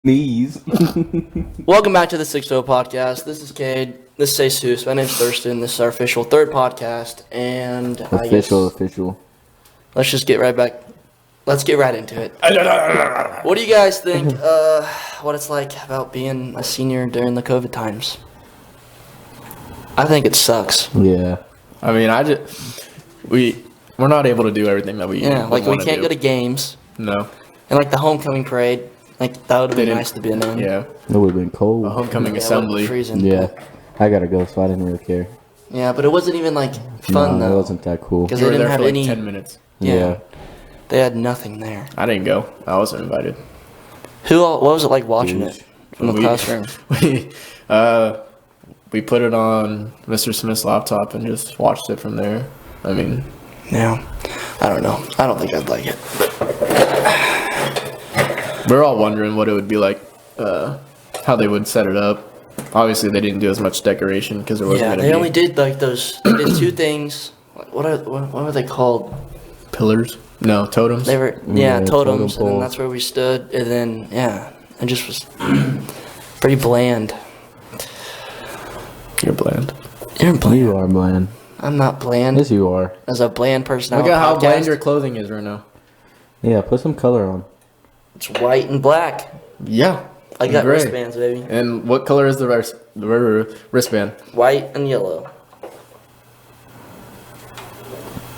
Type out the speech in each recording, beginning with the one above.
Knees. Welcome back to the 6-0 podcast. This is Cade. This is Jesus. My name's Thurston. This is our official third podcast. And Official. Let's just get right back. Let's get right into it. What do you guys think what it's like about being a senior during the COVID times? I think it sucks. Yeah. I mean, we're not able to do everything that we like we can't go to games. No. And like the homecoming parade, like that would have been nice to be in. Yeah. It would have been cold. A homecoming assembly. Freezing. Yeah. I gotta go, so I didn't really care. Yeah, but it wasn't even like fun though. It wasn't that cool. Because We they were didn't there have for like any 10 minutes. Yeah. They had nothing there. I didn't go. I wasn't invited. What was it like watching it from the classroom? We put it on Mr. Smith's laptop and just watched it from there. I mean, Yeah. I don't know. I don't think I'd like it. we're all wondering what it would be like, how they would set it up. Obviously, they didn't do as much decoration because there wasn't Yeah, going to they be only did like those. They did two things. What were they called? pillars. No, totems. They were Yeah, totems, totem and then poles. that's where we stood, and then it just was pretty bland. You're bland. You're bland. You are bland. I'm not bland. Yes, you are. As a bland person, Look at how bland your clothing is right now. Yeah, put some color on. It's white and black. Yeah. I got Gray. wristbands, baby. And what color is the wristband? White and yellow.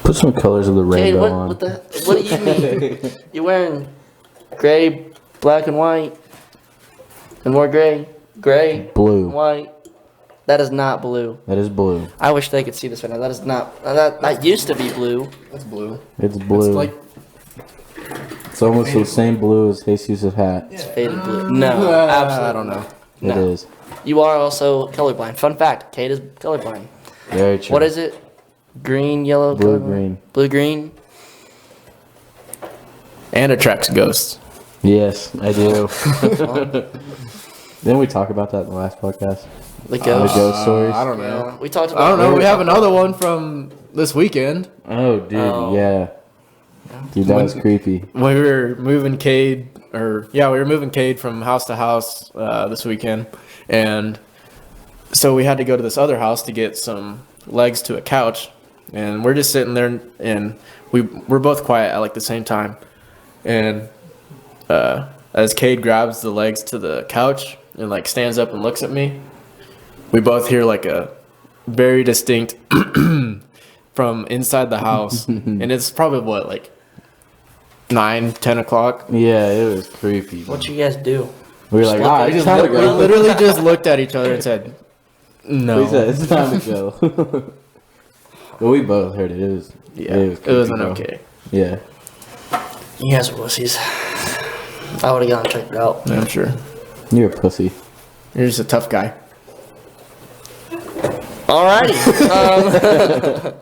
Put some colors of the Hey, rainbow on. what do you mean? You're wearing gray, black, and white, and more gray, Blue. white. That is not blue. That is blue. I wish they could see this right now. That is not. That used to be blue. That's blue. It's blue. It's like It's almost the same blue as Jesus' hat. It's faded blue. No, absolutely. I don't know. No. It is. You are also colorblind. Fun fact: Kate is colorblind. Very true. What is it? Green, yellow, Blue, colorblind? green. Blue, green. And attracts ghosts. Yes, I do. Didn't we talk about that in the last podcast? The The ghost. ghost stories? I don't Yeah, know. we talked about. I don't know. We have another one from this weekend. Oh, dude, Oh. yeah. Dude, that was creepy. When we were moving Cade, we were moving Cade from house to house this weekend. And so we had to go to this other house to get some legs to a couch. And we're just sitting there, and we're both quiet at like the same time. And as Cade grabs the legs to the couch and like stands up and looks at me, we both hear like a very distinct from inside the house. And it's probably what, like 9-10 o'clock. Yeah, it was creepy. What you guys do? We were like, Just alright, look it's at time to We go. literally just looked at each other and said, no. We said, it's time to go. But we both heard it. It was It creepy, wasn't bro. okay. Yeah. You guys are wussies. I would have gone and checked it out. I'm sure. You're a pussy. You're just a tough guy. Alrighty.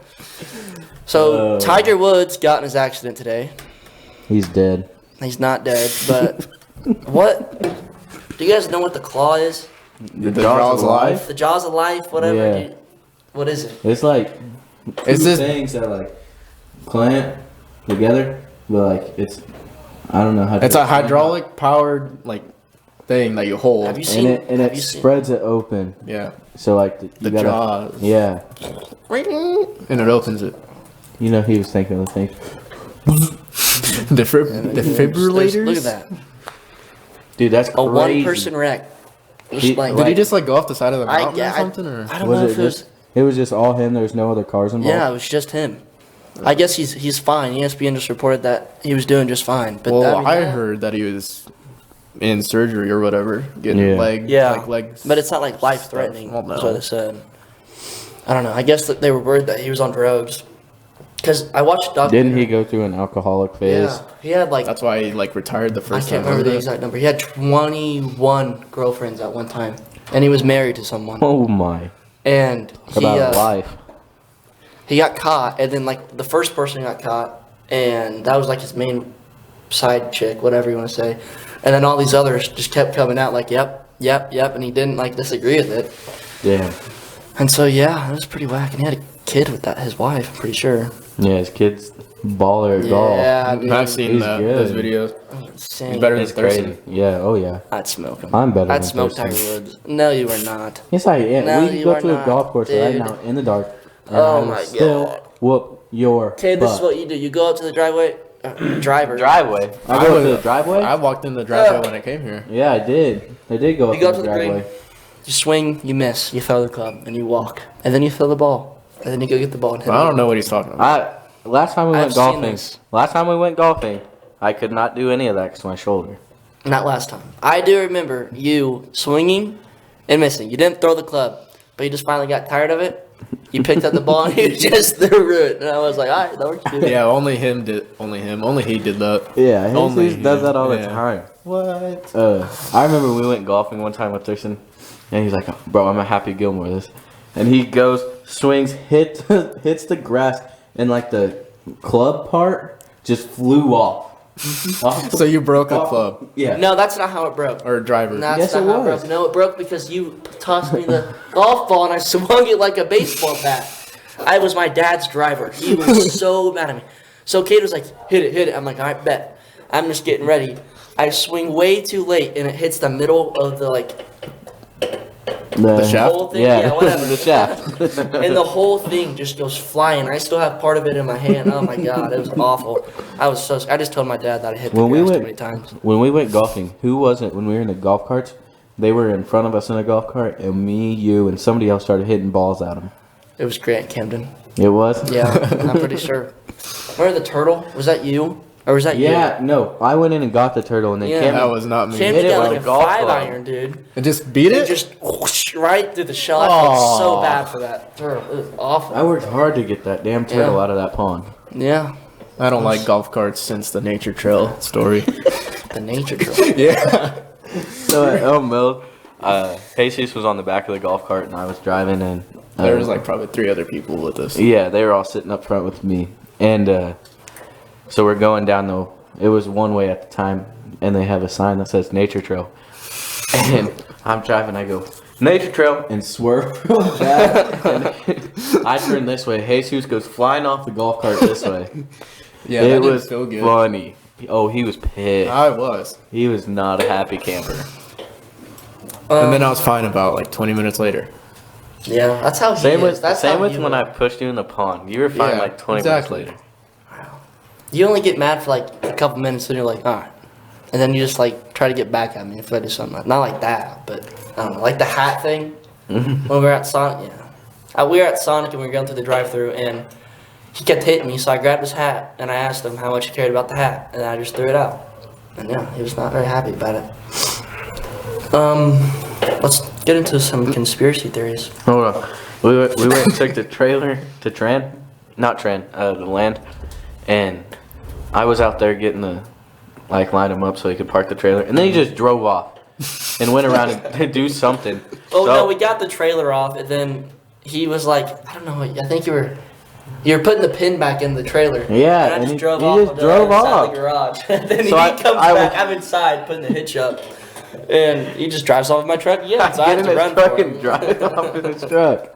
So Tiger Woods got in his accident today. He's dead. He's not dead, but what? Do you guys know what the claw is? The jaws of life? The jaws of life, whatever. Yeah. What is it? It's like It's two just- things that like clamp together, but like it's I don't know how to It's a hydraulic powered like thing that you hold. Have you seen? and have it you seen- spreads it open. Yeah. So like you The gotta, jaws. Yeah. And it opens it. You know he was thinking of the thing. Defibrillators? Look at that. Dude, that's A crazy. one-person wreck. Just He- like Did he just like go off the side of the I- mountain yeah, or something? Or? I don't know Was if it it was. just it was just all him, there's no other cars involved? Yeah, it was just him. I guess he's fine. ESPN just reported that he was doing just fine. But Well, I that- heard that he was in surgery or whatever, getting Yeah. legs. But it's not like life-threatening. Well, no. That's what they said. I don't know. I guess that they were worried that he was on drugs. Because I watched Dr. Didn't he go through an alcoholic phase? Yeah, he had like That's why he like retired the I first can't time. remember the exact number. He had 21 girlfriends at one time, and he was married to someone. Oh my. And he About life. he got caught, and then like the first person got caught, and that was like his main side chick, whatever you want to say. And then all these others just kept coming out like, yep, and he didn't like disagree with it. Damn. And so yeah, it was pretty whack. And he had a kid with his wife, I'm pretty sure. Yeah, his kid's baller at golf. Yeah, dude. I've seen He's those good. videos. Insane. He's better than It's crazy. Thurston. Yeah, oh yeah. I'd smoke him. I'm better I'd than smoke Thurston. Tiger Woods. No, you are not. Yes, I am. No, We can you go are to a not, golf course right dude. now in the dark. And Oh I will my still God. whoop your Okay, this is butt. what you do. You go up to the driveway, driveway. Driveway. I go up to the driveway? I walked in the driveway when I came here. Yeah, I did. I did go up You go to up the to the green. driveway. You swing, you miss, you throw the club, and you walk, and then you throw the ball, and then you go get the ball and hit I it. don't know what he's talking about. Last time we I've went seen golfing. this. Last time we went golfing, I could not do any of that because of my shoulder. Not last time. I do remember you swinging and missing. You didn't throw the club, but you just finally got tired of it. You picked up the ball and you just threw it, and I was like, all right, that works good. Yeah, only he did that. Yeah, Only Jesus does that all the yeah. time. What? I remember we went golfing one time with Thurston, and he's like, "Bro, I'm a Happy Gilmore this," and he goes, swings, hits the grass, and like the club part just flew off. So you broke a club Yeah. No, that's not how it broke. or a driver. That's Yes, not it how it was. broke. No, it broke because you tossed me the golf ball and I swung it like a baseball bat. I was my dad's driver. He was so mad at me. So Kate was like, hit it. I'm like, all right, bet. I'm just getting ready. I swing way too late and it hits the middle of the The shaft? whole thing. Yeah, whatever. the shaft. And the whole thing just goes flying. I still have part of it in my hand. Oh my god, it was awful. I just told my dad that I hit the When we grass too went- many times. When we went golfing, who was it when we were in the golf carts? They were in front of us in a golf cart, and me, you, and somebody else started hitting balls at them. It was Grant Camden. It was? Yeah, I'm pretty sure. Remember the turtle? Was that you? Or was that you? Yeah, no. I went in and got the turtle, and then Yeah. Cam, That was not me. Camden hit it got with like a a golf 5 club. iron, dude. And just beat It it? just whoosh, right through the shell. I felt so Aw. bad for that turtle. It was awful. I worked hard to get that damn turtle Yeah. out of that pond. Yeah. I don't like golf carts since the nature trail story. The nature trail. Yeah. So at El Mill, Jesus was on the back of the golf cart, and I was driving, and There was like probably 3 other people with us. yeah, they were all sitting up front with me, and so we're going down the. It was one way at the time, and they have a sign that says Nature Trail, and I'm driving. I go Nature Trail and swerve real bad. And I turn this way. Jesus goes flying off the golf cart this way. Yeah, it that didn't was feel good. funny. Oh, he was pissed. I was. He was not a happy camper. And then I was fine about like 20 minutes later. Yeah, that's how he Same is. with That's same how with you when are. I pushed you in the pond. You were fine Yeah, like 20 exactly. minutes later. You only get mad for like a couple minutes, and you're like, all right. And then you just like try to get back at me if I do something. Not like that, but I don't know. Like the hat thing. When we were at Sonic, yeah. We were at Sonic and we were going through the drive-thru, and he kept hitting me, so I grabbed his hat and I asked him how much he cared about the hat, and I just threw it out. And yeah, he was not very happy about it. Let's get into some conspiracy theories. Hold on. We went and took the trailer to the land, and I was out there getting the, line him up so he could park the trailer, and then he just drove off and went around and do something. Oh So- no, we got the trailer off, and then he was like, I don't know, I think you were putting the pin back in the trailer. Yeah, and I and just he drove he off just on the drove other side off. of the garage. And then So he I- comes I back, was- I'm inside putting the hitch up, and he just drives off with my truck again. So I Get have in to his run truck for and him. drive off in his truck.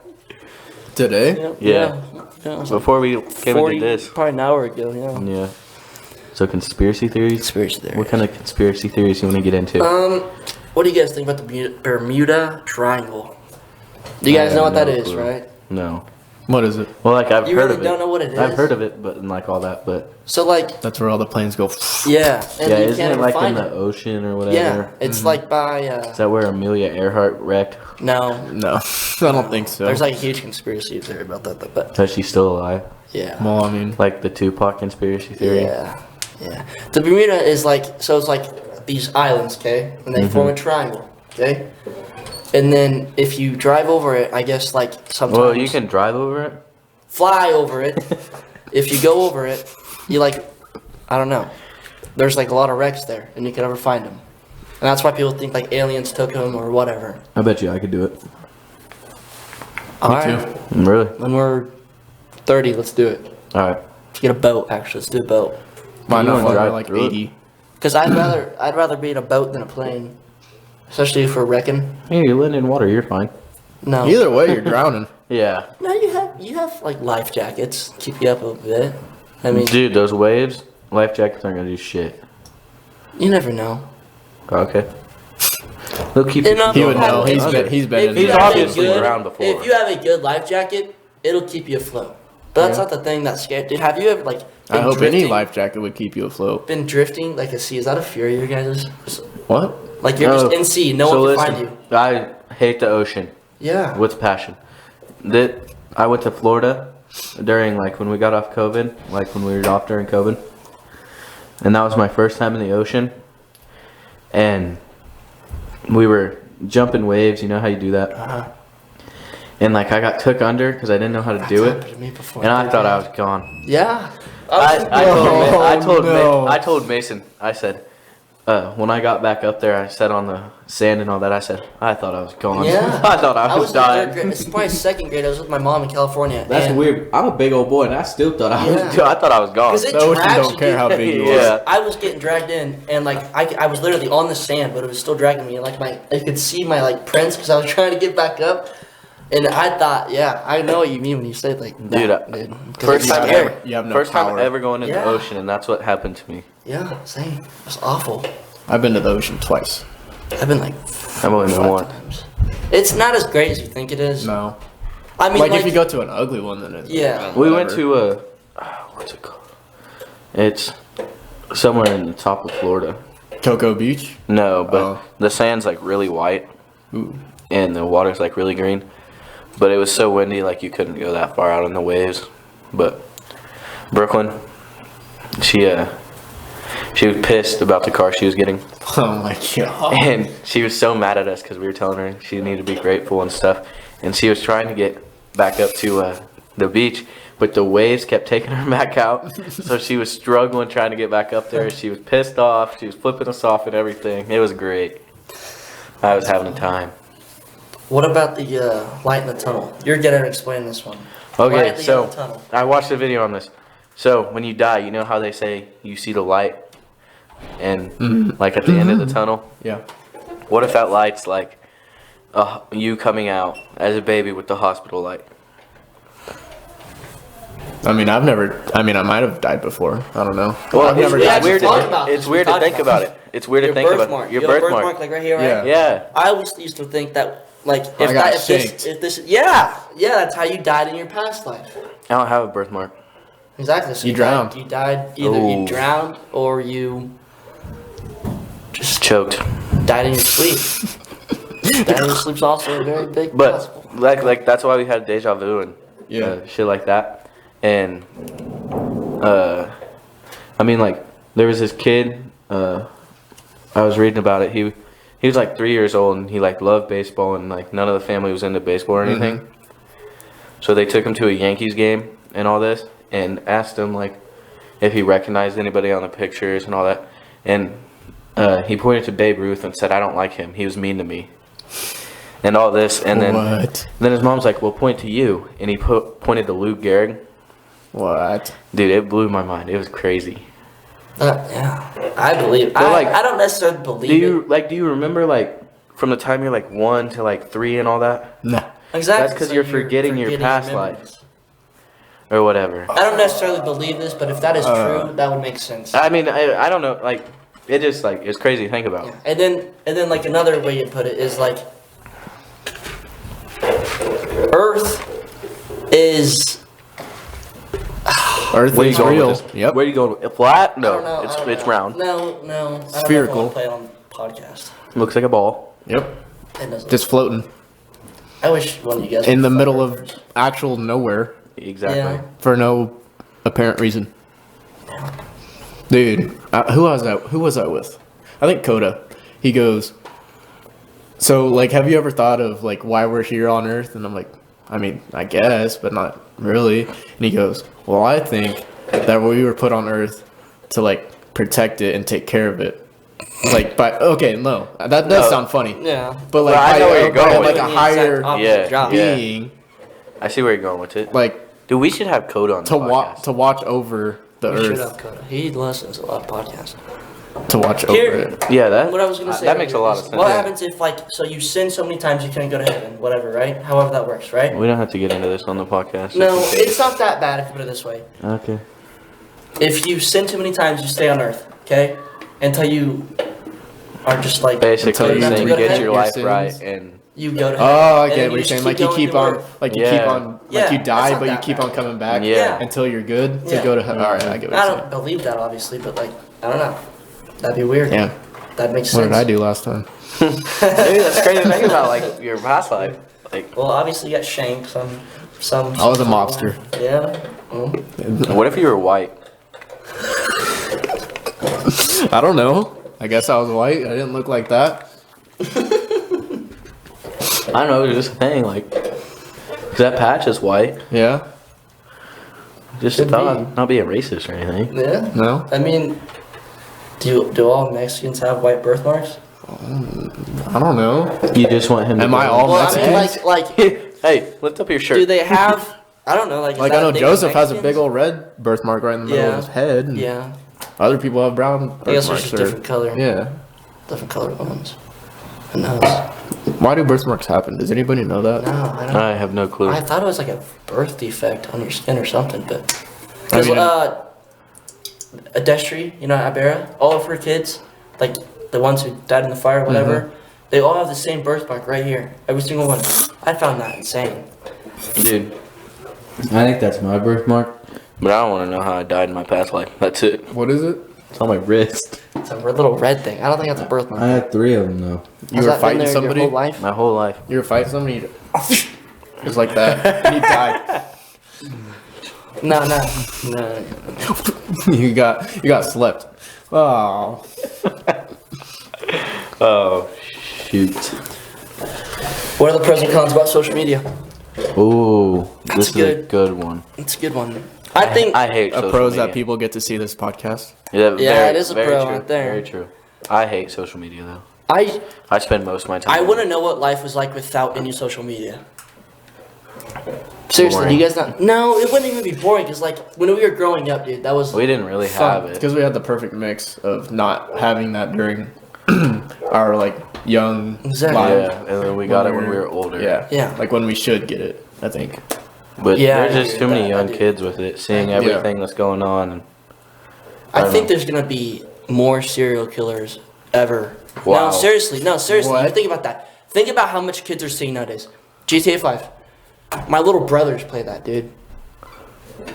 Today? Yeah. Yeah. Before we came 40, into this. probably an hour ago. Yeah. Yeah. So conspiracy theories? Conspiracy theory. What kind of conspiracy theories you want to get into? What do you guys think about the Bermuda Triangle? Do you guys know what that is, clue. right? No. What is it? Well, I've You heard really of it. don't know what it is? I've heard of it, but all that, but So like, That's where all the planes go. yeah, and yeah, you isn't can't it ever like in find the it. ocean or whatever? Yeah, it's like by Is that where Amelia Earhart wrecked? no. No, I don't think so. There's like a huge conspiracy theory about that, but Because she's still alive? yeah. Well, I mean, Like the Tupac conspiracy theory? Yeah, yeah. The Bermuda is like, so it's like these islands, okay? And they form a triangle, okay? And then if you drive over it, I guess like sometimes Well, you can drive over it? fly over it. If you go over it, you like, I don't know. There's like a lot of wrecks there, and you can never find them. And that's why people think like aliens took them or whatever. I bet you I could do it. All me right. too. Really? When we're 30, let's do it. Alright. Let's get a boat, actually. Let's do a boat. Why You not wanna fly drive like through it? 80? Because I'd rather be in a boat than a plane. Especially if we're wrecking. Hey, you're letting in water, you're fine. No. Either way, you're drowning. Yeah. No, you have like life jackets keep you up a bit. I mean, Dude, those waves, life jackets aren't gonna do shit. you never know. Okay. They'll keep And, you. He would know. He's He's been in He's there. obviously around before. If you have a good life jacket, it'll keep you afloat. But that's not the thing that's scary. Dude, have you ever like been I hope drifting, any life jacket would keep you afloat. been drifting like a sea? Is that a fear of your guys'? What? Like you're just in sea, no one can find you. I hate the ocean Yeah. with passion. I went to Florida during like when we got off COVID, like when we were off during COVID, and that was my first time in the ocean. And we were jumping waves. You know how you do that? Uh-huh. And like I got took under because I didn't know how to do That's it, happened to me before, and I dude. thought I was gone. Yeah. I told Mason. I said, when I got back up there, I sat on the sand and all that. I said, I thought I was gone. Yeah. I thought I was in third dying. grade. It's probably second grade. I was with my mom in California. That's and weird. I'm a big old boy, and I still thought I was. Yeah. I thought I was gone. Because it The ocean drags don't you, care dude. how big you Yeah. are. I was getting dragged in, and like I was literally on the sand, but it was still dragging me. And like I could see my like prints because I was trying to get back up. And I thought, yeah, I know what you mean when you say like that, dude. 'Cause First it's time scary. ever. You have no First time power. ever going in Yeah. the ocean, and that's what happened to me. Yeah, same. It's awful. I've been to the ocean twice. I've been like I've only been 5 one. times. It's not as great as you think it is. No. I mean, Like if you go to an ugly one, then it's Yeah. We went whatever. to what's it called? It's somewhere in the top of Florida. Cocoa Beach. No, but Oh. the sand's like really white, Ooh. and the water's like really green. But it was so windy, like you couldn't go that far out in the waves. But Brooklyn, she was pissed about the car she was getting, Oh my god. and she was so mad at us because we were telling her she needed to be grateful and stuff. And she was trying to get back up to the beach, but the waves kept taking her back out. So she was struggling trying to get back up there. She was pissed off. She was flipping us off and everything. It was great. I was having a time. What about the light in the tunnel? You're good at explaining this one. Light Okay, in the so tunnel. I watched a video on this. So when you die, you know how they say you see the light, and like at the end of the tunnel. Yeah. What if that light's like you coming out as a baby with the hospital light? I mean, I might have died before. I don't know. Well, I've never we it's died actually weird. before. talked about It's this. weird We to talked think about about it. It's weird to Your think birthmark. about You your have a birthmark. like right here, right? Yeah. Yeah. I always used to think that, like, if I got that, shanked. if this, yeah, that's how you died in your past life. I don't have a birthmark. Exactly. So You drowned. You died either Ooh. you drowned or you just Choked. died in your sleep. Died in your sleep's also a very big But possible. like that's why we had deja vu and Yeah. shit like that. And I mean, like there was this kid. I was reading about it. He was like 3 years old and he like loved baseball and like none of the family was into baseball or anything. So they took him to a Yankees game and all this and asked him like if he recognized anybody on the pictures and all that. And he pointed to Babe Ruth and said, "I don't like him. He was mean to me." And all this, and What? then his mom's like, "Well, point to you," and he pointed to Lou Gehrig. What? Dude, it blew my mind. It was crazy. Yeah, I believe. But, like, I don't necessarily believe Do you remember like from the time you're like 1 to like 3 and all that, Nah. it. Exactly. That's 'cause you're forgetting your past memories. life. or whatever? I don't necessarily believe this, but if that is true, that would make sense. I mean, I don't know. Like, it just like it's crazy to think about. Yeah. And then like another way you put it is like Earth is Earth Where you is going real. with this? Yep. Where are you going? Flat? I No, don't know, I don't it's know. round. No. Spherical. I don't know if I wanna play it on podcast. Looks like a ball. Yep. It doesn't. Just floating I wish one of you guys in the would middle fuck of Earthers. actual nowhere Exactly. Yeah. for no apparent reason. Dude, who was I with? I think Coda. He goes, so like, have you ever thought of like why we're here on Earth? And I'm like, I mean, I guess, but not really. And he goes, well, I think that we were put on Earth to like protect it and take care of it. Like, but okay, no, that does No. sound funny. Yeah. But like, Well, I know where you're going like with a it. higher Opposite job. Yeah. being, I see where you're going with it. like Dude, we should have Coda on the to podcast. watch over the We should Earth. have Coda. He listens to a lot of podcasts. to watch over Here- it. Yeah, that. What I was gonna say. That makes a earlier lot is of sense. What Yeah. happens if so you sin so many times you can't go to heaven, whatever, right? However that works, right? We don't have to get into this on the podcast. No, just in case. it's not that bad if you put it this way. Okay. If you sin too many times, you stay on earth, okay? Until you are just like Basically, Until you saying go to get heaven. your life Your right sins. and you go to heaven. Oh, I And then get what you're just saying. Like you going keep to on, earth. like you Yeah. keep on, like Yeah, you that's die, not but you that keep bad. on coming back Yeah. until you're good to Yeah. go to heaven. All right, I get what I you're don't believe that, obviously, but like, I don't know. That'd be weird. saying. Yeah. That makes What sense. did I do last time? Dude, that's crazy to think about, like your past life. Like, Well, obviously, you got shanked. Some. I was a mobster. Yeah. what if you were white? I don't know. I guess I was white. I didn't look like that. I don't know. It's just a thing. Like, 'cause that patch is white. Yeah. Just Could thought, be. not being racist or anything. Yeah. No. I mean, do all Mexicans have white birthmarks? I don't know. You just want him. Am to I all Well, I Mexicans? mean, like, Hey, lift up your shirt. do they have? I don't know. Like, is Like that I know a thing with Joseph has a big Mexicans? old red birthmark right in the middle Yeah. of his head. And Yeah. Other people have brown I guess birthmarks. there's just or- different color. Yeah. Different colored ones. Who knows? Why do birthmarks happen? Does anybody know that? No, I don't. I have no clue. I thought it was like a birth defect on your skin or something, but I because mean- Adestri, you know, Abera, all of her kids, like the ones who died in the fire, or whatever, they all have the same birthmark right here, every single one. I found that insane. Dude, I think that's my birthmark. But I don't want to know how I died in my past life. That's it. What is it? It's on my wrist. It's a little red thing. I don't think that's a birthmark. I had 3 of them though. You Has were that been fighting there somebody? your whole life? My whole life. You were fighting somebody? Just like that. And you died. No. you got slept. Oh. Oh, shoot. What are the pros and cons about social media? Ooh, That's this is a good. good one. It's a good one. I think. I hate A social pros media. that people get to see this podcast. Yeah, it is a very pro true, right there. Very true. I hate social media though. I I spend most of my time. I on want to it. know what life was like without any social media. Seriously, Boring. you guys not? No, it wouldn't even be boring. Cause like when we were growing up, dude, that was. We didn't really Fun. have it. Because we had the perfect mix of not having that during our like young Exactly. lives. Yeah, and then we got it when we were older. Yeah. Yeah. Like when we should get it, I think. But Yeah, I there's just agree too with many that. I young do. kids with it, seeing Yeah. everything that's going on. And I don't think know. there's gonna be more serial killers ever. Wow. No, seriously. What? You think about that. Think about how much kids are seeing nowadays. GTA 5. My little brothers play that, dude.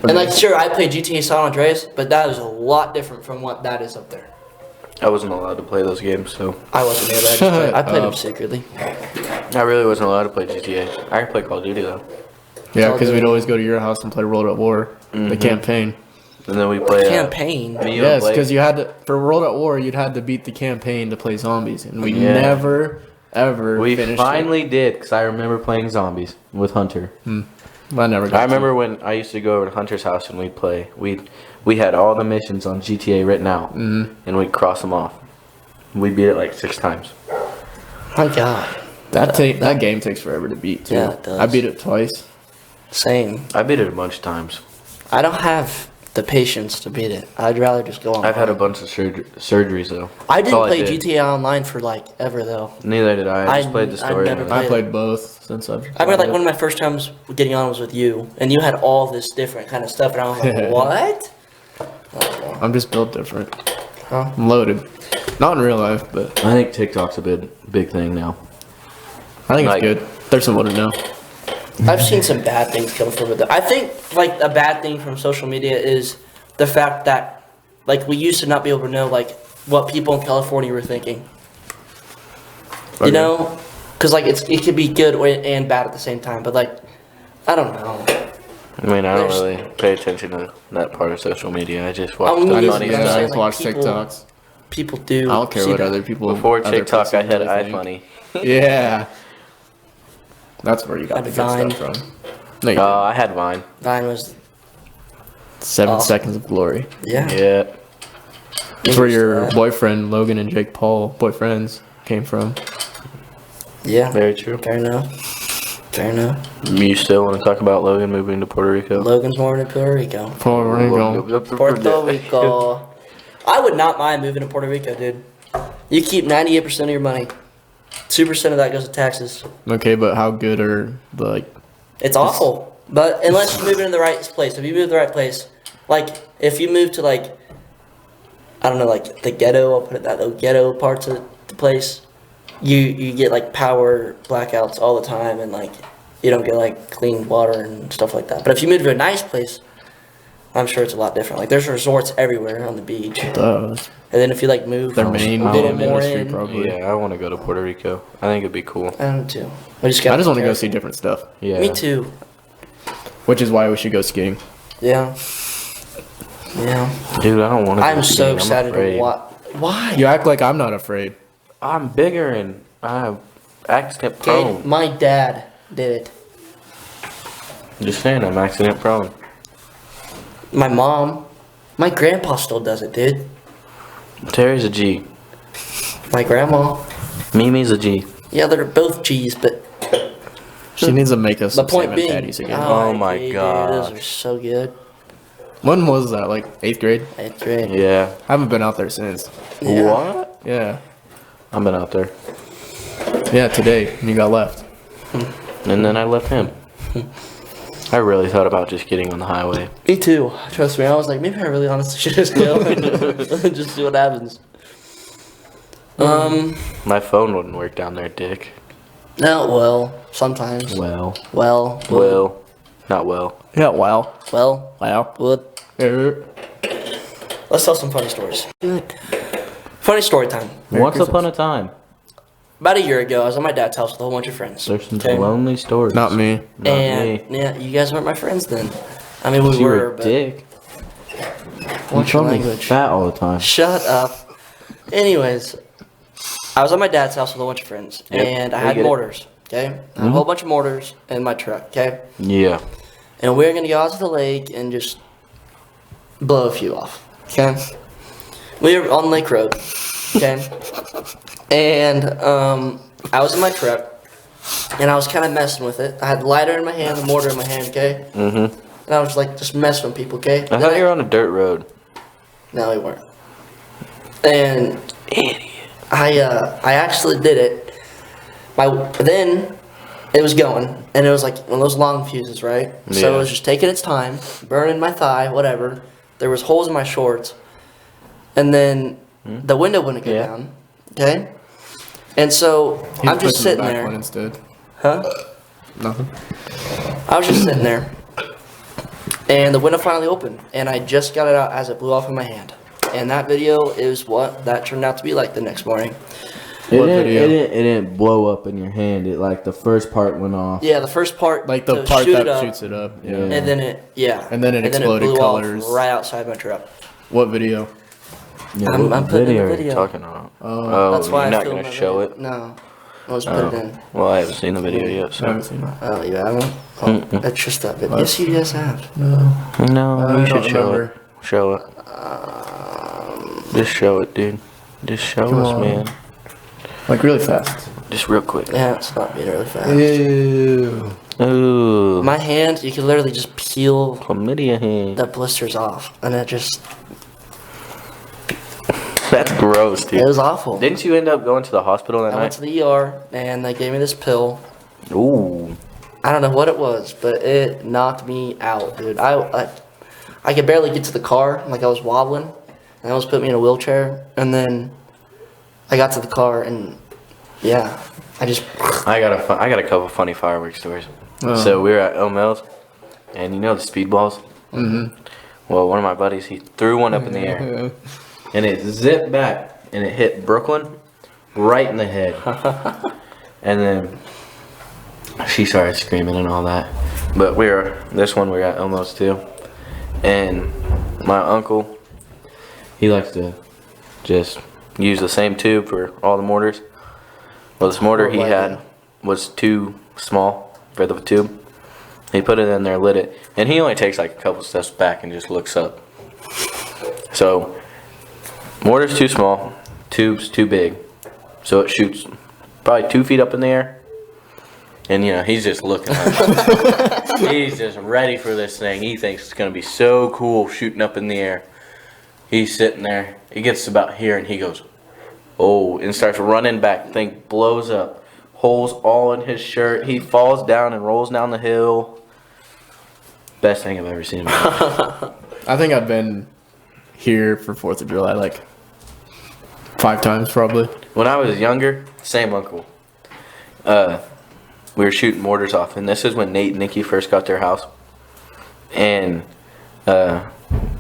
And like, sure, I play GTA San Andreas, but that is a lot different from what that is up there. I wasn't allowed to play those games, so I wasn't there, but I, just played, I played them secretly. I really wasn't allowed to play GTA. I can play Call of Duty though. Yeah, all because good. we'd always go to your house and play World at War, the campaign. And then we play Campaign. Me and Yes, Blake. because you had to for World at War, you'd had to beat the campaign to play zombies, and we Yeah. never ever We finished finally did, because I remember playing zombies with Hunter. it. I never. Got I remember when I used to go over to Hunter's house and we'd play. We had all the missions on GTA written out, and we'd cross them off. We beat it like 6 times. My God. that game takes forever to beat too. Yeah, it does. I beat it twice. Same. I beat it a bunch of times. I don't have the patience to beat it. I'd rather just go on. I've had a bunch of surgeries though. I That's all didn't play did. GTA Online for like ever though. Neither did I. I just I- played the I story. never mode. played I played both since I've. I remember like one of my first times getting on was with you, and you had all this different kind of stuff, and I was like, what? I'm just built different. Huh? I'm loaded. Not in real life, but I think TikTok's a big thing now. I think Like- it's good. There's some more to know. I've seen some bad things come from it. I think like a bad thing from social media is the fact that like we used to not be able to know like what people in California were thinking. Okay. You know, because like it could be good and bad at the same time. But like, I don't know. I mean, I don't There's- really pay attention to that part of social media. I just watch I mean, the I just, funny funny stuff. I stuff. just watch People- TikToks. People do. I don't care see what that. other people. Before other TikTok, I person had really think. iFunny. Yeah. That's where you got Had the good Vine. stuff from. No, you Oh, didn't. I had Vine. Vine was 7 Oh. seconds of glory. yeah. Yeah. That's where your Yeah. boyfriend Logan and Jake Paul boyfriends came from. Yeah. Very true. Fair enough. Fair enough. You still want to talk about Logan moving to Puerto Rico? Logan's more than Puerto Rico. Puerto Rico. Puerto Rico. I would not mind moving to Puerto Rico, dude. You keep 98% of your money. 2% of that goes to taxes. Okay, but how good are the, like... It's awful. But unless you move into the right place. If you move to the right place, like, if you move to, like, I don't know, like, the ghetto, I'll put it that, the ghetto parts of the place, you get, like, power blackouts all the time, and, like, you don't get, like, clean water and stuff like that. But if you move to a nice place, I'm sure it's a lot different. Like, there's resorts everywhere on the beach. And then if you, like, move... Their main get it more industry, in. probably. Yeah, I want to go to Puerto Rico. I think it'd be cool. I do too. I just want to go see different stuff. Yeah. Me too. Which is why we should go skiing. Yeah. Yeah. Dude, I don't want to. I'm so excited to watch. Why? You act like I'm not afraid. I'm bigger and I'm accident Okay, prone. my dad did it. Just saying, I'm accident prone. My mom, my grandpa still does it, dude. Terry's a G. My grandma. Mimi's a G. Yeah, they're both G's, but She needs to make us the some point salmon being, patties again. Oh my dude, gosh. those are so good. When was that? Like 8th grade? 8th grade. Yeah. I haven't been out there since. Yeah. What? Yeah. I've been out there. Yeah, today. And you got left. And then I left him. I really thought about just getting on the highway. Me too. Trust me, I was like, maybe I really honestly should just go and just see what happens. My phone wouldn't work down there, dick. No, well, sometimes. Well. Well. Well. Not well. Yeah, wow. Well. Wow. Would. Merry Let's tell some funny stories. Good. Funny story time. Once Christmas. upon a time. About a year ago, I was at my dad's house with a whole bunch of friends. There's some Okay? lonely stories. Not me. Not And me. yeah, you guys weren't my friends then. I mean, we You were, were a but dick. You watch your told me language. fat all the time. Shut up. Anyways, I was at my dad's house with a bunch of friends, Yep, and I we had get it. mortars. Okay, I had a whole bunch of mortars in my truck. Okay, Yeah. and we were gonna go out to the lake and just blow a few off. Okay, we were on Lake Road. Okay, and I was in my truck, and I was kind of messing with it. I had the lighter in my hand, the mortar in my hand. Okay, Mm-hmm. and I was like just messing with people. Okay, I thought you were on a dirt road. No, we weren't. And Idiot. I actually did it. Then it was going, and it was like one of those long fuses, right? So Yeah. it was just taking its time, burning my thigh, whatever. There was holes in my shorts, and then the window wouldn't go Yeah. down. Okay, and so I'm just sitting there, Instead. huh? Nothing. I was just sitting there, and the window finally opened, and I just got it out as it blew off in my hand. And that video is what that turned out to be like the next morning. What video? It didn't blow up in your hand. It like the first part went off. Yeah, the first part, Like the to part shoot that it up, shoots it up. Yeah. Yeah. and then it, yeah, And then it exploded blew colors. off right outside my truck. What video? Yeah, I'm what putting in the are you video. talking about? Oh, That's why you're I not filmed gonna my show video. it. No, I was put it in. Well, I haven't seen the video yet, I so. haven't seen it. Oh, you haven't? Oh, that's just that video. Yes, you guys have. No, I you should don't show remember. it. Show it. Just show it, dude. Just show Come us, on. man. Like really fast. Just real quick. Yeah, it's not being really fast. Ew. Ooh. My hand, you can literally just peel Chlamydia hand. the blisters off, and it just, That's gross, dude. it was awful. Didn't you end up going to the hospital that I went night? to the ER, and they gave me this pill. Ooh. I don't know what it was, but it knocked me out, dude. I could barely get to the car, like I was wobbling. And they almost put me in a wheelchair, and then I got to the car, and yeah, I just I got a couple funny fireworks stories. Oh. So we were at O'Mel's, and you know the speedballs? Mm-hmm. Well, one of my buddies, he threw one up in the air, and it zipped back, and it hit Brooklyn right in the head. And then she started screaming and all that. But we were at O'Mel's too. And my uncle, he likes to just use the same tube for all the mortars. Well, this mortar he had was too small for the tube. He put it in there, lit it, and he only takes like a couple steps back and just looks up. So, mortar's too small, tube's too big. So it shoots probably 2 feet up in the air. And you know, he's just looking like he's just ready for this thing. He thinks it's gonna be so cool shooting up in the air. He's sitting there. He gets about here and he goes, oh, and starts running back. Thing blows up. Holes all in his shirt. He falls down and rolls down the hill. Best thing I've ever seen in my life. I think I've been here for 4th of July like 5 times probably. When I was younger, same uncle. We were shooting mortars off, and this is when Nate and Nikki first got their house. And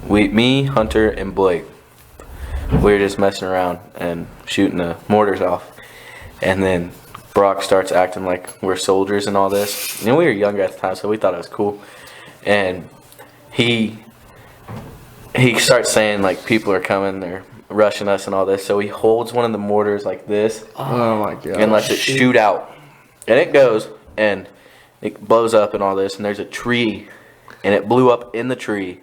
me, Hunter, and Blake, we were just messing around and shooting the mortars off. And then Brock starts acting like we're soldiers and all this. And we were younger at the time, so we thought it was cool. And he starts saying like people are coming, they're rushing us and all this. So he holds one of the mortars like this. Oh my god. And lets it shoot out. And it goes and it blows up and all this. And there's a tree. And it blew up in the tree.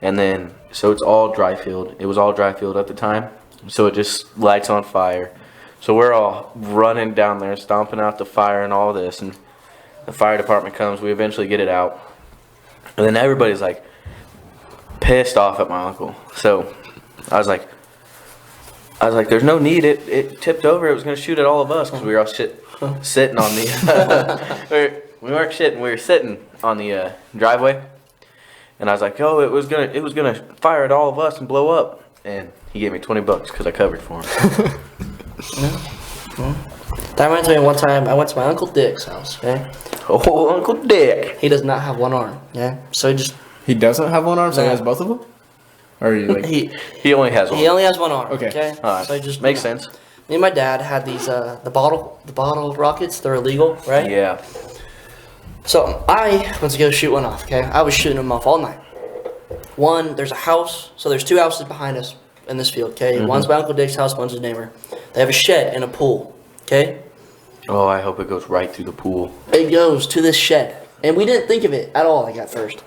And then, so it's all dry field. It was all dry field at the time. So it just lights on fire. So we're all running down there, stomping out the fire and all this. And the fire department comes. We eventually get it out. And then everybody's like pissed off at my uncle. So I was like, there's no need. It tipped over. It was going to shoot at all of us because we were all sitting on the. we weren't shitting. We were sitting on the driveway, and I was like, "Oh, it was gonna fire at all of us and blow up." And he gave me $20 because I covered for him. That reminds me of one time I went to my Uncle Dick's house. Okay. Oh, Uncle Dick. He does not have one arm. Yeah. So He doesn't have one arm, so he No. has both of them? Or are you like He only has one. he only has one arm. Okay. Alright. So just Makes sense. Me and my dad had these the bottle rockets. They're illegal, right? Yeah. So I went to go shoot one off. Okay. I was shooting them off all night. There's a house. So there's 2 houses behind us in this field. Okay. One's my Uncle Dick's house. One's his neighbor. They have a shed and a pool. Okay. Oh, I hope it goes right through the pool. It goes to this shed, and we didn't think of it at all. Like at first,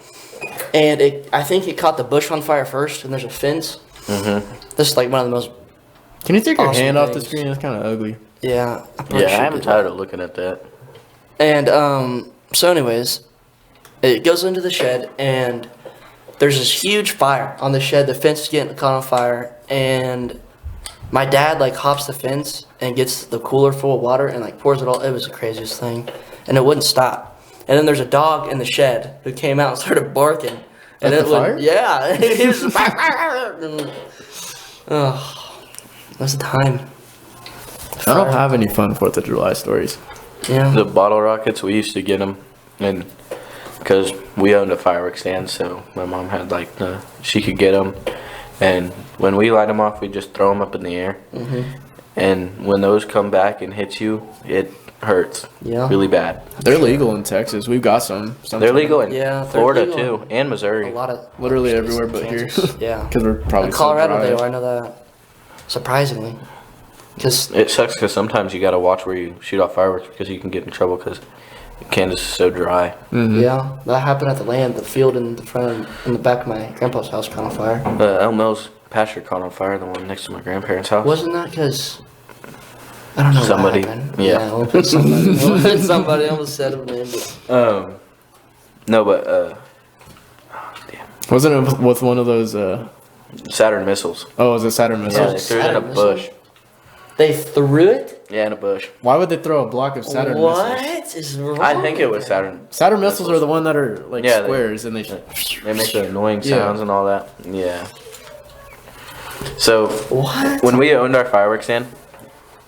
and I think it caught the bush on fire first, and there's a fence. This is like one of the most. Can you take your Awesome hand off the things. screen? It's kind of ugly. Yeah. I'm pretty Yeah, sure I'm it did. tired of looking at that. And so anyways, it goes into the shed, and there's this huge fire on the shed. The fence is getting caught on fire, and my dad like hops the fence and gets the cooler full of water and like pours it all. It was the craziest thing, and it wouldn't stop. And then there's a dog in the shed who came out and started barking. And At the fire? Yeah, he was just and, oh, that's the time. I don't have any fun 4th of July stories. Yeah. The bottle rockets, we used to get them, and because we owned a fireworks stand, so my mom had like she could get them, and when we light them off, we just throw them up in the air, and when those come back and hit you, it hurts really bad. They're legal in Texas. We've got some. They're legal in Yeah, they're Florida legal. too, and Missouri. A lot of Literally everywhere but here. Kansas. Yeah. Because we're probably In Colorado, so dry. they are. I know that. Surprisingly, because It sucks because sometimes you gotta watch where you shoot off fireworks because you can get in trouble because Kansas is so dry. yeah, that happened at the field in the back of my grandpa's house caught on fire. El Mills pasture caught on fire, the one next to my grandparents' house. Wasn't that because I don't know Somebody, what happened? yeah. We'll put somebody. We'll put somebody. I almost said a name. But No, but Wasn't it with one of those, Saturn missiles. oh, was it Saturn Yeah, missiles? they threw it in a Saturn missile? bush. They threw it. Yeah, in a bush. Why would they throw a block of Saturn missiles? What is wrong? I think it was Saturn. Saturn missiles are the one that are like Yeah, squares and they They make the annoying Yeah. sounds and all that. Yeah. So What? when we owned our fireworks stand,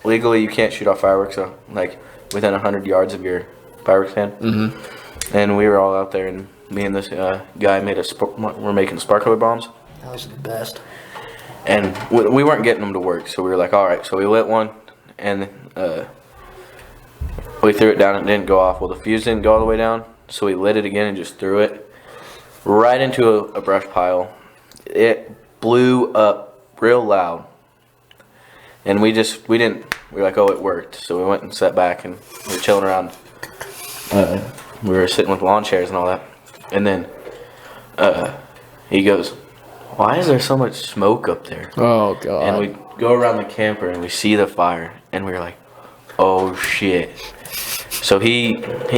legally you can't shoot off fireworks like within 100 yards of your fireworks stand. And we were all out there, and me and this guy we're making sparkler bombs. That was the best. And we weren't getting them to work, so we were like, all right. So we lit one, and we threw it down. And it didn't go off. Well, the fuse didn't go all the way down, so we lit it again and just threw it right into a brush pile. It blew up real loud, and we were like, oh, it worked. So we went and sat back, and we were chilling around. We were sitting with lawn chairs and all that, and then he goes, why is there so much smoke up there? Oh god. And we go around the camper and we see the fire, and we were like, oh shit. So he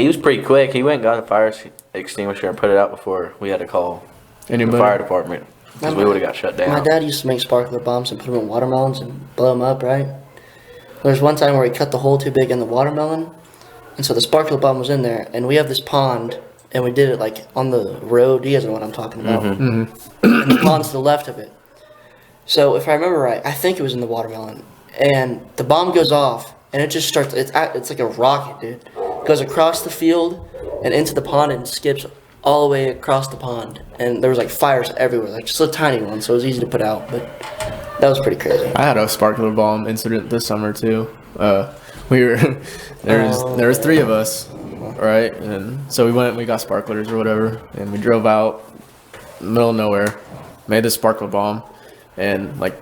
was pretty quick. He went and got a fire extinguisher and put it out before we had to call Anybody? the fire department. Because we would have got shut down. My dad used to make sparkler bombs and put them in watermelons and blow them up, right? There's one time where he cut the hole too big in the watermelon, and so the sparkler bomb was in there, and we have this pond, and we did it like on the road. You guys know what I'm talking about. And the pond's to the left of it. So if I remember right, I think it was in the watermelon, and the bomb goes off, and it just starts. It's like a rocket, dude. It goes across the field and into the pond and skips all the way across the pond, and there was like fires everywhere, like just a tiny one, so it was easy to put out, but that was pretty crazy. I had a sparkler bomb incident this summer too. We were there was 3 of us, right? And so we went and we got sparklers or whatever, and we drove out in the middle of nowhere, made this sparkler bomb, and like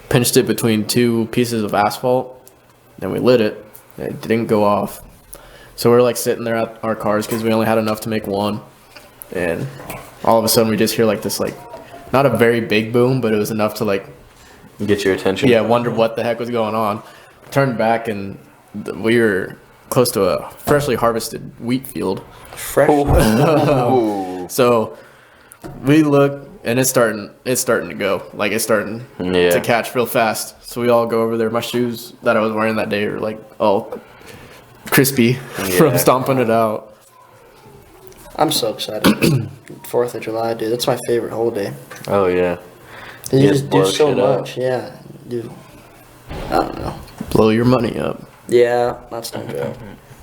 pinched it between 2 pieces of asphalt. Then we lit it, and it didn't go off. So we're like sitting there at our cars because we only had enough to make one. And all of a sudden we just hear like this, like, not a very big boom, but it was enough to like Get your attention. yeah, wonder what the heck was going on. Turned back and we were close to a freshly harvested wheat field. Fresh. Ooh. So we look and it's starting to go. Like it's starting to catch real fast. So we all go over there. My shoes that I was wearing that day are like all crispy from stomping it out. I'm so excited. 4th of July, dude. That's my favorite holiday. Oh, yeah. You just do blow so shit up. much. Yeah, dude. I don't know. Blow your money up. Yeah, that's no joke.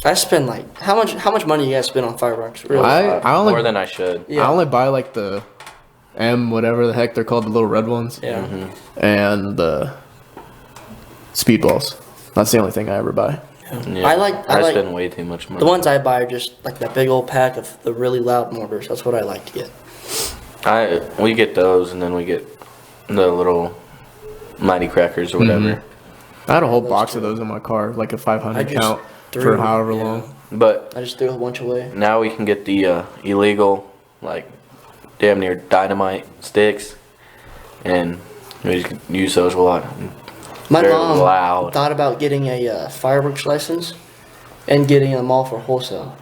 I spend like how much money you guys spend on fireworks? Really? I only More than I should. Yeah. I only buy like the M whatever the heck they're called, the little red ones. Yeah. And the speedballs. That's the only thing I ever buy. Yeah. I like spend way too much money. the ones I buy are just like that big old pack of the really loud mortars. That's what I like to get. We get those, and then we get the little mighty crackers or whatever. I had a whole box of those in my car, like a 500 I just count threw for them, however yeah. long. But I just threw a bunch away. now we can get the illegal, like, damn near dynamite sticks, and we just use those a lot. My They're mom loud. thought about getting a fireworks license and getting them all for wholesale.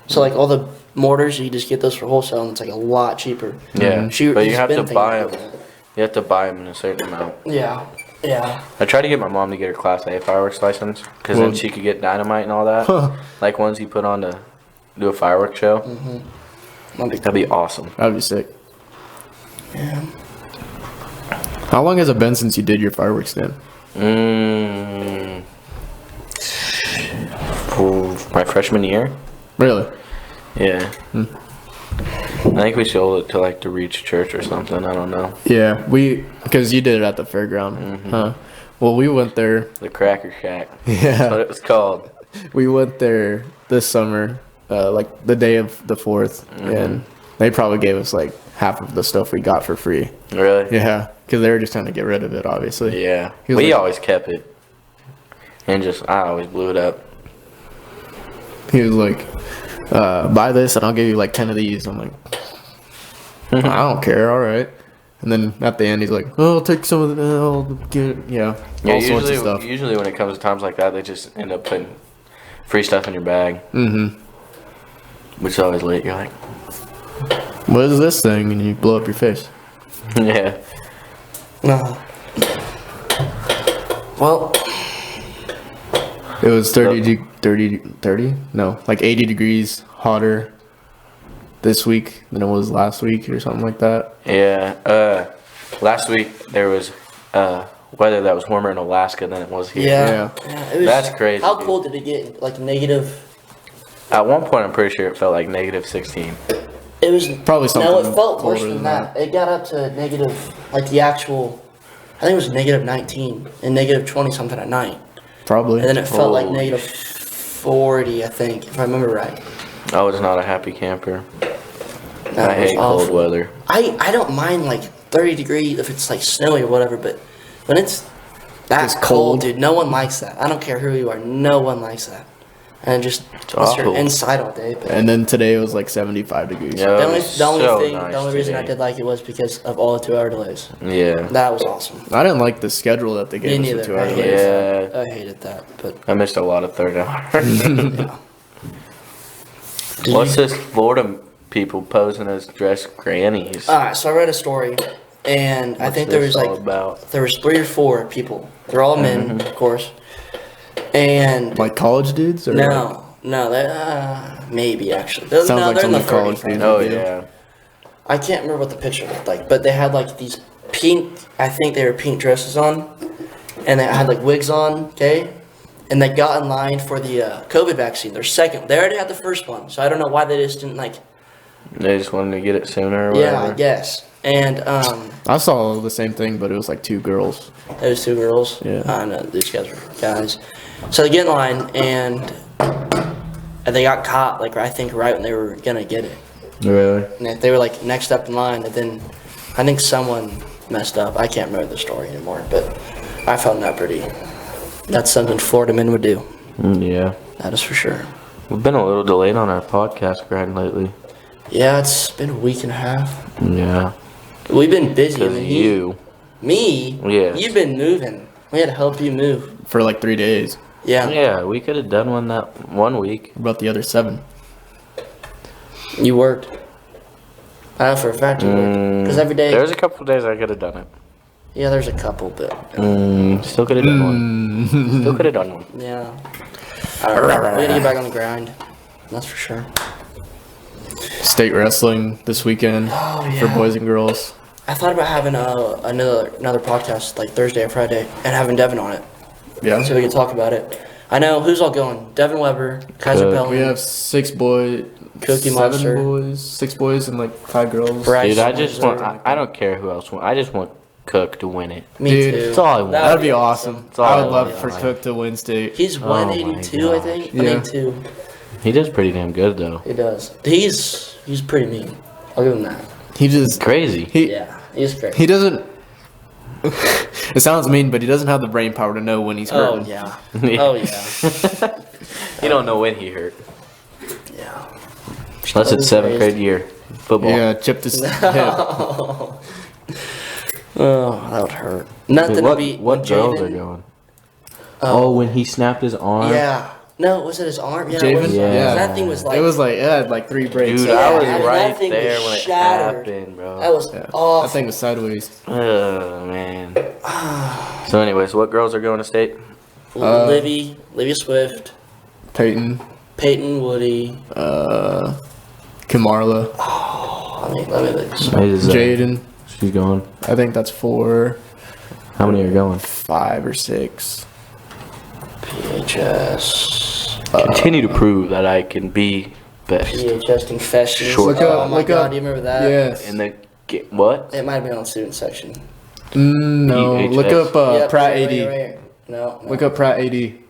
So like all the mortars, you just get those for wholesale, and it's like a lot cheaper. Yeah, but you she's have been to thinking buy about them. that. You have to buy them in a certain amount. Yeah, yeah. I tried to get my mom to get her Class A fireworks license, because Well- then she could get dynamite and all that, like ones you put on to do a fireworks show. That'd be awesome. That'd be sick. Yeah. How long has it been since you did your fireworks then? My freshman year. Really? Yeah. I think we sold it to like the Reach Church or something. I don't know. Yeah, because you did it at the fairground. Huh? Well, we went there. The Cracker Shack. That's Yeah, what it was called. we went there this summer, like the day of the 4th, and they probably gave us like half of the stuff we got for free. Really? Yeah, because they were just trying to get rid of it, obviously. Yeah. He was We like- always kept it. And I always blew it up. He was like, buy this and I'll give you like 10 of these. I'm like, I don't care, all right. And then at the end, he's like, oh, I'll take some of the, I'll get, Yeah, all sorts of stuff. usually when it comes to times like that, they just end up putting free stuff in your bag. Which is always lit. You're like, What is this thing? And you blow up your face. yeah. No. Well, It was 30? No, like 80 degrees hotter this week than it was last week or something like that. Yeah. Last week there was weather that was warmer in Alaska than it was here. yeah. It was, That's crazy, How dude. cold did it get? Like negative. At one point, I'm pretty sure it felt like negative 16. It was Probably No, something it felt worse colder than than that. It got up to negative, like the actual. I think it was negative 19 and negative 20 something at night, Probably. and then it felt like Holy negative 40, I think, if I remember right. I was not a happy camper. That I was hate cold awful. weather. I don't mind like 30 degrees if it's like snowy or whatever, but when it's that It's cold, cold. dude, no one likes that. I don't care who you are, no one likes that. And just unless you're awful. inside all day. But And then today it was like 75 degrees. Yeah, the it only, was the only so thing, nice the only reason I today. did like it was because of all the 2-hour delays. Yeah. That was awesome. I didn't like the schedule that they Me gave us neither. for 2 I hours. hated Yeah. that. I hated that. But I missed a lot of third hour. yeah. What's this Florida people posing as dressed grannies? Alright, so I read a story, and I What's think there this was all about? 3 or 4 people. They're all men, of course. And Like college dudes? Or no, maybe actually. They're, Sounds like they're in the some college 30s. dude. Oh Yeah. yeah. I can't remember what the picture looked like, but they had like these pink. I think they were pink dresses on, and they had like wigs on. Okay. And they got in line for the COVID vaccine. Their second. They already had the first one, so I don't know why they just didn't like. They just wanted to get it sooner or whatever. Yeah, I guess. And I saw the same thing, but it was like 2 girls. there was 2 girls. Yeah. I know these guys were guys. So they get in line and they got caught. Like I think right when they were gonna get it. Really? And they were like next up in line, and then I think someone messed up. I can't remember the story anymore, but I found that pretty. That's something Florida men would do. Yeah. That is for sure. We've been a little delayed on our podcast grind lately. Yeah, it's been a week and a half. Yeah. We've been busy. Because Me? Yes. You've been moving. We had to help you move. For like 3 days. Yeah. Yeah, we could have done one that 1 week. What about the other 7? You worked. I know for a fact you worked. Because every day. There's a couple days I could have done it. Yeah, there's a couple, but. Still could have done one. Still could have done one. Yeah. We gotta get back on the grind. That's for sure. State wrestling this weekend Oh, for yeah. boys and girls. I thought about having another podcast like Thursday or Friday and having Devin on it Yeah. so we can talk about it. I know who's all going. Devin Weber, Kaiser Good. Pelham, We have 6 boys, Cookie 7 Monster. boys, 6 boys, and like 5 girls. Bryce. Dude, I just want, Monster. I don't care who else won. I just want Cook to win it. Me Dude, too. that's all I want. That'd be awesome. all I I would love want. for Cook to win state. He's Oh my 182, I think. gosh. Yeah. 182. He does pretty damn good though. He does. He's pretty mean. I'll give him that. He just Crazy. Yeah, he's great. he doesn't. It sounds mean, but he doesn't have the brain power to know when he's Oh hurting. yeah. Oh yeah. You don't know when he hurt. Yeah. Unless it's 7th grade year football. Yeah, chipped his hip. Oh, that would hurt. Nothing Dude, to beat what girls Jaden- are going? Oh, when he snapped his arm. Yeah. No, was it his arm? Yeah. Javen? Was, Yeah. That thing was like. It was like it had like 3 breaks. Dude, Yeah, I was and that right thing was there when it shattered. happened, bro. That was Yeah. awful. That thing was sideways. Oh man. So, anyways, what girls are going to state? Livy Swift, Peyton, Peyton Woody. Kamarla, Let me look. Jaden. She's going. I think that's 4, How many are going? 5 or 6. PHS. Continue to prove that I can be best. PHS Confessions. Short. Look Oh up- my look god, up- do you remember that? Yes. In the what? It might have been on the student section. No. PHS. Look up Yep, Pratt right 80. here. No. Look up Pratt 80.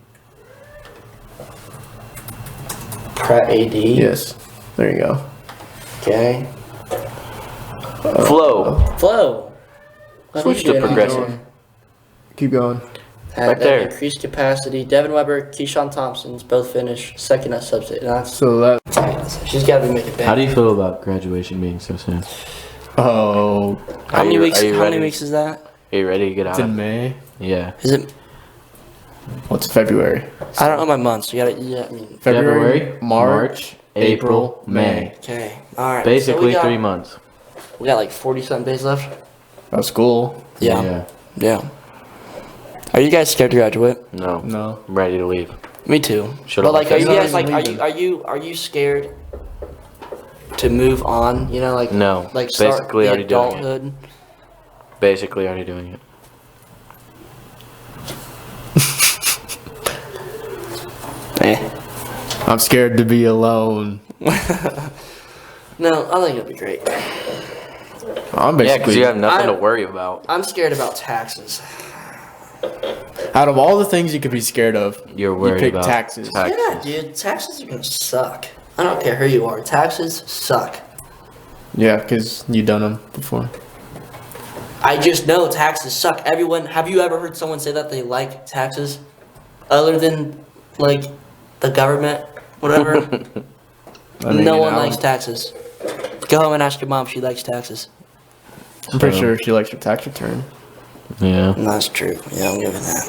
Pratt AD. Yes. There you go. Okay. Flow. Flow. What Switch are you to doing on progressive. there? Keep going. Right there. Increased capacity. Devin Weber, Keyshawn Thompson's both finished second at substate. That's So that. she's got to be making bad. How do you feel about graduation being so soon? Oh, How many weeks? Are you How many ready? weeks is that? Are you ready to get it's out? in May. Yeah. Is it? What's February? I don't know my months. You gotta. Yeah. I mean. February, March, April, May. Okay. All right. Basically so 3 months. We got like 40-something days left. Of school. Yeah. Are you guys scared to graduate? No. No. I'm ready to leave. Me too. Should've But like, are you left. guys like, Leaving. are you scared to move on? You know, like No. like start Basically the already doing it. adulthood. Basically already doing it. I'm scared to be alone. No, I think it'll be great. I'm Yeah, because basically you have nothing to I'm- worry about. I'm scared about taxes. out of all the things you could be scared of. You're you worried pick about taxes. Yeah, dude, taxes are gonna suck. I don't care who you are. Taxes suck. Yeah, because you done them before. I just know taxes suck. Everyone, have you ever heard someone say that they like taxes, other than like the government, whatever? I mean, No you one know, likes taxes. Go home and ask your mom if she likes taxes. I'm pretty sure she likes your tax return. Yeah. No, that's true. Yeah, I'm giving that.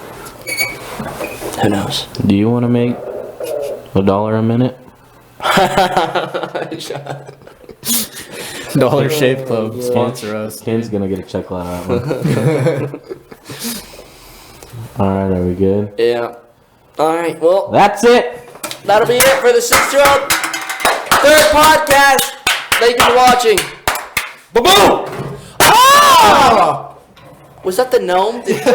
Who knows? Do you want to make $1 a minute? Dollar Shave Club Yeah. sponsor us. Ken's gonna get a chuckle out of that one. Alright, are we good? Yeah. All right. Well, That's it! that'll be it for the 6-year-old third podcast. Thank you for watching. Boom! Was that the gnome? Did you